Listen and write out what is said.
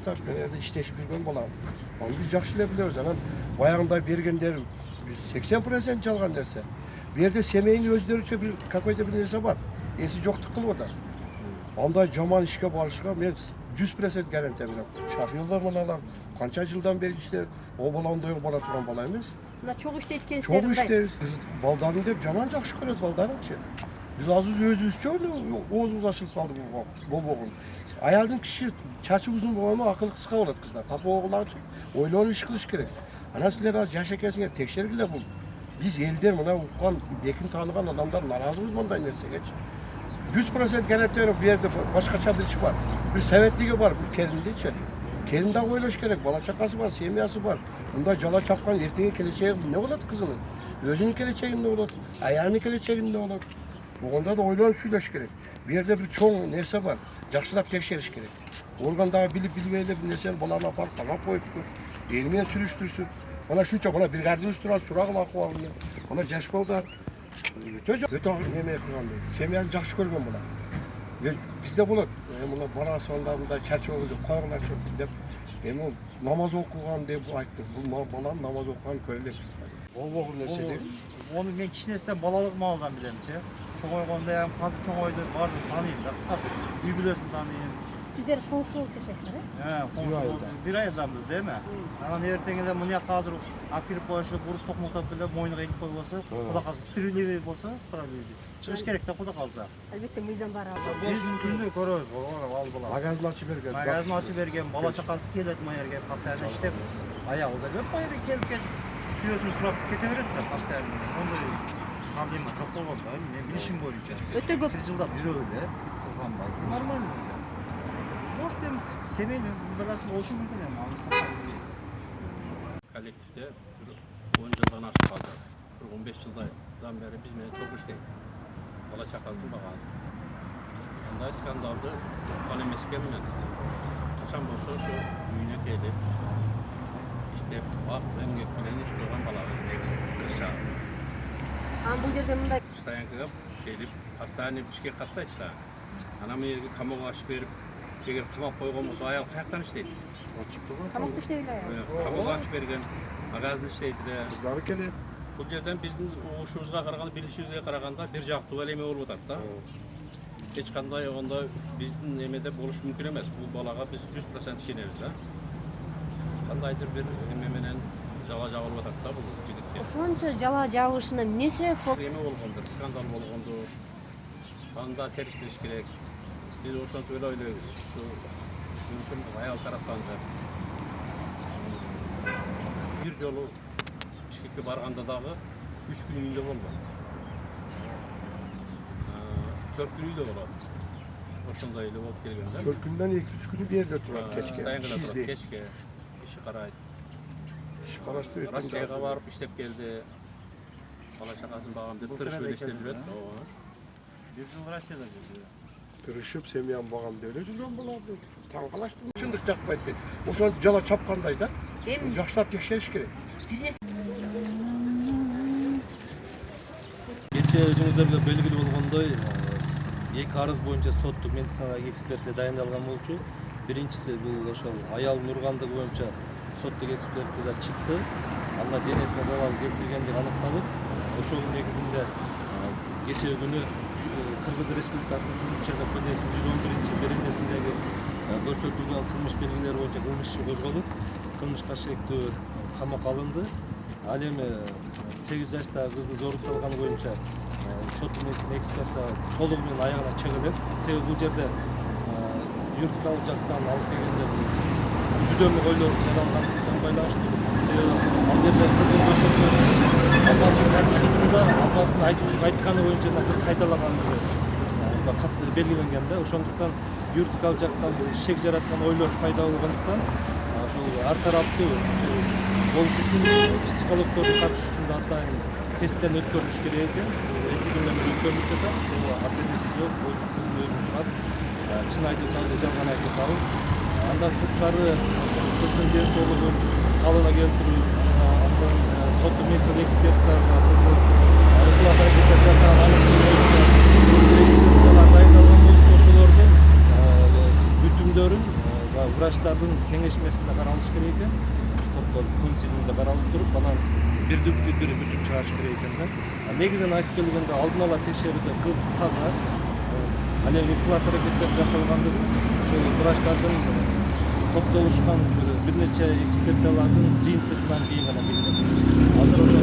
da ben evde işleşip жүрген балам. Onu biz жақсы biliyoruz. Анан баяғында бергендер 80% жалған нәрсе. Bu yerde Semey'in özleriçe bir какой-то bir нәрсе бар. Есі жоқтық қылып отыр. Андай жаман ішке барышқа мен 100% гарантия берем. Шоферлар мыналар қанша жылдан бері işte o бала ондай бара тұрған бала емес. Мына чоң иштейт Çok экенсиздер мындай. işteyiz. Baldarın деп жаман жақсы көреді балдарынчы. Biz azız özümüzчө oğuzumuz açılıp kaldı bu boğun. Ayaldın kişi çaçı uzun boğunu akıllı kıska olur kızlar. Kapı oğullarınçı oylanı iş kılış gerek. Ana sizler az yaş ekesine tekşergiler bu. Biz elden buna ukan, bekin tanıgan adamlar narazımız bundan nerse geç. 100% garantiyorum bir yerde başka çadırışı var. Bir sevetligi var bir kendinde içe. Kendinden oylaş gerek. Bala çakası var, semiyası var. Bunda cala çapkan erteğe keleceği ne olur kızının? Özünün keleceği ne olur? Ayağının keleceği ne olur? Bu konuda da oylanıp söyleş gerek. Bir yerde bir çoğun nerse var. Жақсылап tekşeriş gerek. Organdağı bilip bilmeyle bir neseni balağına aparıp kanap koyup dur. Elmeyen sürüştürsün. Ona şunca bana bir gardımız durar, surağıl akıvalını. Ona jaş bolдар. Öte nemeye kılgandı. Semiyani жақсы көрген бұлар. Bizde болады. Бұлар бара сондарында чарчоғызы қойғылар шөпті деп. Намаз оқыған деп айтты. Бұл баланы намаз оқыған көрелек. Ол боғыр нәрсе деп. Onu men kişinesinden balalık maldan bilemçi. Çoğoygonda hem kanıp çoğoydu vardı tanıyım da kısası. Üy bilösün tanıyım. Сиздер коңшу болуп жашайсыздар, э? He, komşu bir aydanız değil mi? Anan ertengede bunu hazır akirip koyuşu vurup tokmuktap bile moynu eğilip koyup olsa, kuda kalsa spravливый болса, spravливый. Çıkış gerek de kuda kalsa. Албетте мыйзам бар. Biz günde görüyoruz, al bula. Magazin açı bergen. Magazin açı bergen, bala çakası kelet mayerge, pastayrda işlep ayağılda göp mayerge kelip kelip diyorsun surap keteveret de pastayrda. Onda problema çok olmadı, ne bilişim boyunca. Өтө көп. Bir yılda bir öyle, kızganbay, normal. Boş dem, Semey'nin belası oluşu mümkün ama Kolektifte 10 yıldan aşık kaldı. 15 yıldan beri biz çok işteydik. Bala çakasını bağladık. Onda skandaldı, kan emeskemle. Kaçan bolsa şu düğüne gelip, işte bak ben gökmelerini istiyorum balağı. Kışa. Ama bu жерде мындай Ustayan kıgıp gelip hastaneye bir şey kattaydı da. Anamı yerine kamuğa açıp verip, eğer kımak koygan olsa ayal kayaktan işleydi. Açıp durgan. камакта иштей эле. Kamuğa açıp vergen, magazin işleydiler. Kızları kelip. Бұл жерден біздің оңышымызға қарағанда, билішімізге қарағанда бір жақты әлеме болып жатады да. Ешқандай онда біздің немеде болуш мүмкін емес. Бұл балаға біз 100% сенеміз да. Қандайдыр бір неменен жала жабылып жатады да бұл жігітке. Ошончо жала жабышына эмне себеп болуп? Неме болгондур, скандал болгондур. Анда териштириш керек. Biz ошентип эле ойлойбуз. Ушу мүмкүн аял тараптан да. Бир жолу Бишкекке барганда дагы 3 күн үйүндө болмон. 4 күн үйдө болот. Ошондой эле болуп келгенде. 4 günden 2-3 günü bir yerde turат keçke. Сайын гана турат кечке. Иши карайт. İş karıştırıyor. Россияга барып иштеп келди. Бала чакасын багам деп тырышып иштеп жүрөт. bir yıl Rusya'da dedi. Tırışıp Semyan bağam da öyle жүрген bulardı. Tankılaştım. Çındık çakmaydı. O sonra jala çapkandaydı da. Эми Жақсылап tekşeriş керек. бизнес Кече өзүңүздөргө белгилүү болгондой, эки арыз боюнча соттук медициналык экспертиза дайындалган болчу. Биринчиси бул ошол аял нургандыгы боюнча соттук экспертиза чыкты. Анда денесине залал келтиргендиги аныкталып, ошонун негизинде кече күнү Кыргыз Республикасынын Кылмыш жаза кодексинин 111-беренесиндеги көрсөтүлгөн кылмыш белгилери боюнча кылмыш иши козголуп, кылмышка шектүү камакка алынды. Ал эми 8 жаштагы кызды зорукталганы боюнча сот медицина экспертиза толугу менен аягына чыгылып, себеби бул жерде юридикалык жактан алып келгенде жүдөмдүк ойлор жаралгандыктан байланыштуу. Себеби ал жерде кыздын көрсөтмөлү апасынын айтышуусунда апасынын айтканы боюнча кыз кайталаган катты белгиленген да. Ошондуктан юридикалык жактан шек жараткан ойлор пайда болгондуктан ошол ар тараптуу болуш үчүн психологдордун катышуусунда атайын тесттен өткөрүлүш керек экен. 2 күндөн бери өткөрүлүп жатат. Себеби ата-энеси жок, кыздын өзү сурап, чын айтып атабы, жалган айтып атабы. Андан сырткары кыздын ден соолугун калыбына келтирүү, андан соттук медицина экспертизага кыздын ыкылас аракеттер жасаган экспертизалар дайындалган болуп, ошолордун бүтүмдөрүн врачтардын кеңешмесинде каралыш керек экен. Топтолуп күн силинде каралып туруп, анан бирдиктүү түрү бүтүп чыгыш керек экен да. Негизинен айтып келгенде алдын ала текшерүүдө кыз таза. Ал эми ыкылас аракеттер жасалгандыгы ошол врачтардын топтолушкан бир нече экспертиялардын жыйынтыгынан кийин гана билинет. Азыр ошо